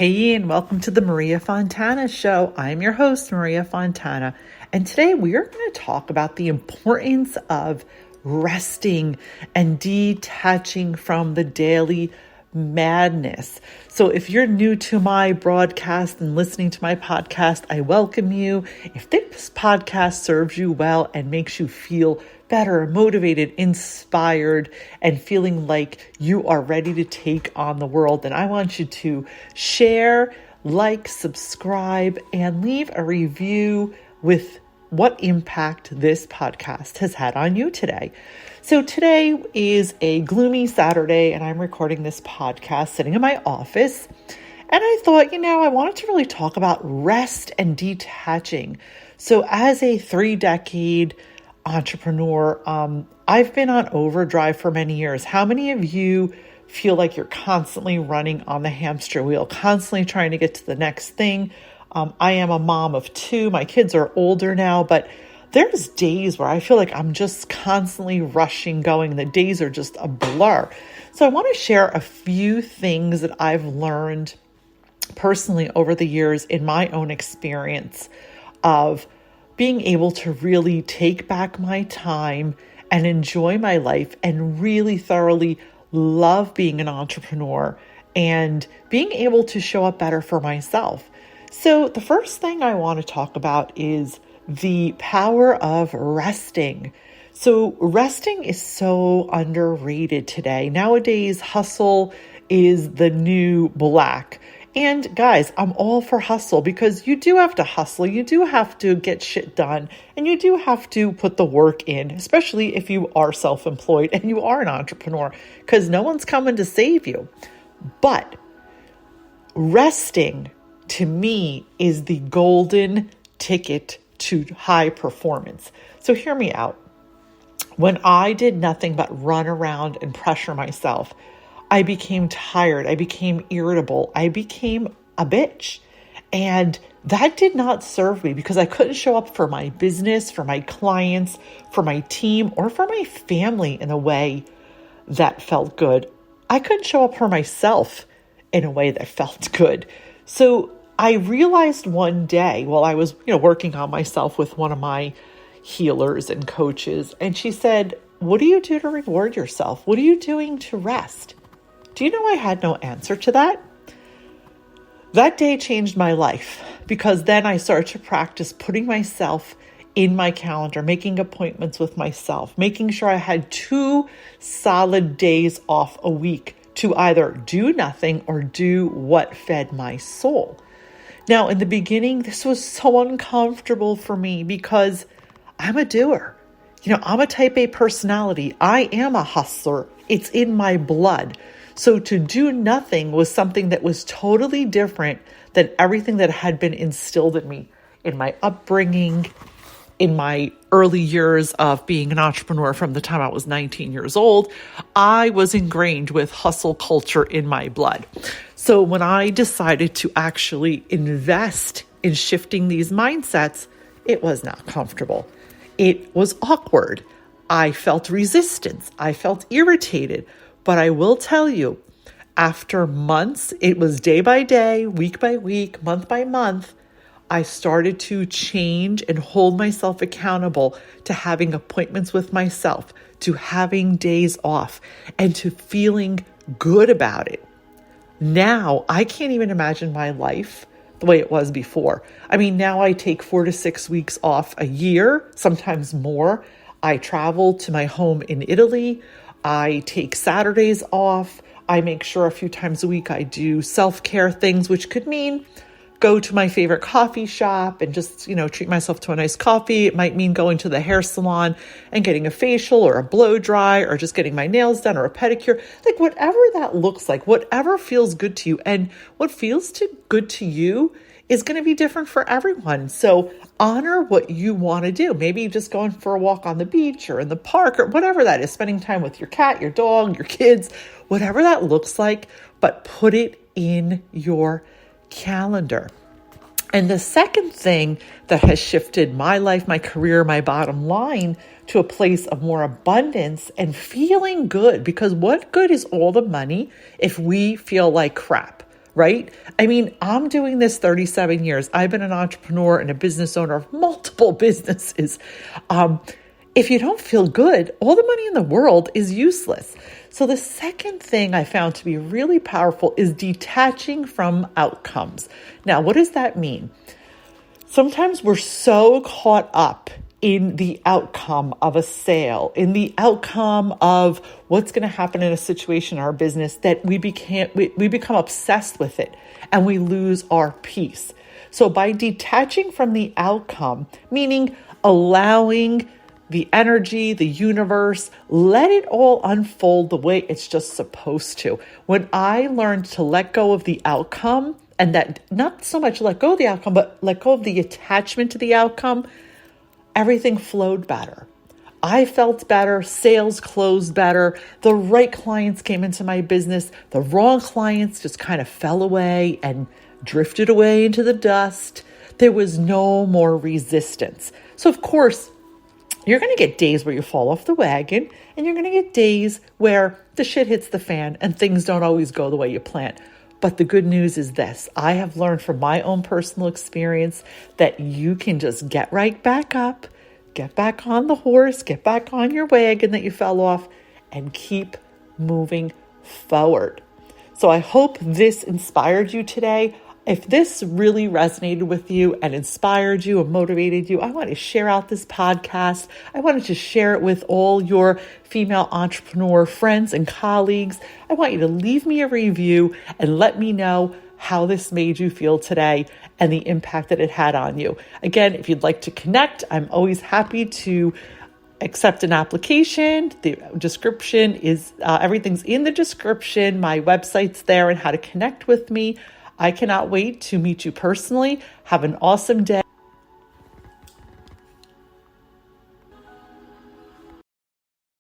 Hey, and welcome to the Maria Fontana Show. I'm your host, Maria Fontana, and today we are going to talk about the importance of resting and detaching from the daily madness. So if you're new to my broadcast and listening to my podcast, I welcome you. If this podcast serves you well and makes you feel better, motivated, inspired, and feeling like you are ready to take on the world, then I want you to share, like, subscribe, and leave a review with what impact this podcast has had on you today. So today is a gloomy Saturday, and I'm recording this podcast sitting in my office. And I thought, I wanted to really talk about rest and detaching. So as a 3-decade entrepreneur, I've been on overdrive for many years. How many of you feel like you're constantly running on the hamster wheel, constantly trying to get to the next thing? I am a mom of 2. My kids are older now, but there's days where I feel like I'm just constantly rushing, going. The days are just a blur. So I want to share a few things that I've learned personally over the years in my own experience of being able to really take back my time and enjoy my life and really thoroughly love being an entrepreneur and being able to show up better for myself. So the first thing I want to talk about is the power of resting. So resting is so underrated today. Nowadays, hustle is the new black. And guys, I'm all for hustle because you do have to hustle. You do have to get shit done and you do have to put the work in, especially if you are self-employed and you are an entrepreneur, because no one's coming to save you. But resting to me is the golden ticket to high performance. So hear me out. When I did nothing but run around and pressure myself, I became tired. I became irritable. I became a bitch. And that did not serve me because I couldn't show up for my business, for my clients, for my team, or for my family in a way that felt good. I couldn't show up for myself in a way that felt good. So I realized one day while I was, working on myself with one of my healers and coaches, and she said, "What do you do to reward yourself? What are you doing to rest?" Do you know I had no answer to that? That day changed my life because then I started to practice putting myself in my calendar, making appointments with myself, making sure I had 2 solid days off a week to either do nothing or do what fed my soul. Now, in the beginning, this was so uncomfortable for me because I'm a doer. I'm a type A personality. I am a hustler. It's in my blood. So to do nothing was something that was totally different than everything that had been instilled in me in my upbringing, in my early years of being an entrepreneur from the time I was 19 years old. I was ingrained with hustle culture in my blood. So when I decided to actually invest in shifting these mindsets, it was not comfortable. It was awkward. I felt resistance. I felt irritated. But I will tell you, after months, it was day by day, week by week, month by month, I started to change and hold myself accountable to having appointments with myself, to having days off, and to feeling good about it. Now, I can't even imagine my life the way it was before. Now I take 4 to 6 weeks off a year, sometimes more. I travel to my home in Italy. I take Saturdays off. I make sure a few times a week I do self-care things, which could mean go to my favorite coffee shop and just, treat myself to a nice coffee. It might mean going to the hair salon and getting a facial or a blow dry or just getting my nails done or a pedicure. Like whatever that looks like, whatever feels good to you. And what feels good to you is going to be different for everyone. So honor what you want to do. Maybe just going for a walk on the beach or in the park or whatever that is, spending time with your cat, your dog, your kids, whatever that looks like, but put it in your calendar. And the second thing that has shifted my life, my career, my bottom line to a place of more abundance and feeling good, because what good is all the money if we feel like crap, right? I mean, I'm doing this 37 years. I've been an entrepreneur and a business owner of multiple businesses. If you don't feel good, all the money in the world is useless. So the second thing I found to be really powerful is detaching from outcomes. Now, what does that mean? Sometimes we're so caught up in the outcome of a sale, in the outcome of what's going to happen in a situation in our business, that we become obsessed with it and we lose our peace. So by detaching from the outcome, meaning allowing the energy, the universe, let it all unfold the way it's just supposed to. When I learned to let go of the outcome, and that not so much let go of the outcome, but let go of the attachment to the outcome, everything flowed better. I felt better, sales closed better, the right clients came into my business, the wrong clients just kind of fell away and drifted away into the dust. There was no more resistance. So of course, you're going to get days where you fall off the wagon, and you're going to get days where the shit hits the fan and things don't always go the way you plan. But the good news is this: I have learned from my own personal experience that you can just get right back up, get back on the horse, get back on your wagon that you fell off, and keep moving forward. So I hope this inspired you today. If this really resonated with you and inspired you and motivated you, I want to share out this podcast. I wanted to share it with all your female entrepreneur friends and colleagues. I want you to leave me a review and let me know how this made you feel today and the impact that it had on you. Again, if you'd like to connect, I'm always happy to accept an application. The description is, everything's in the description. My website's there and how to connect with me. I cannot wait to meet you personally. Have an awesome day.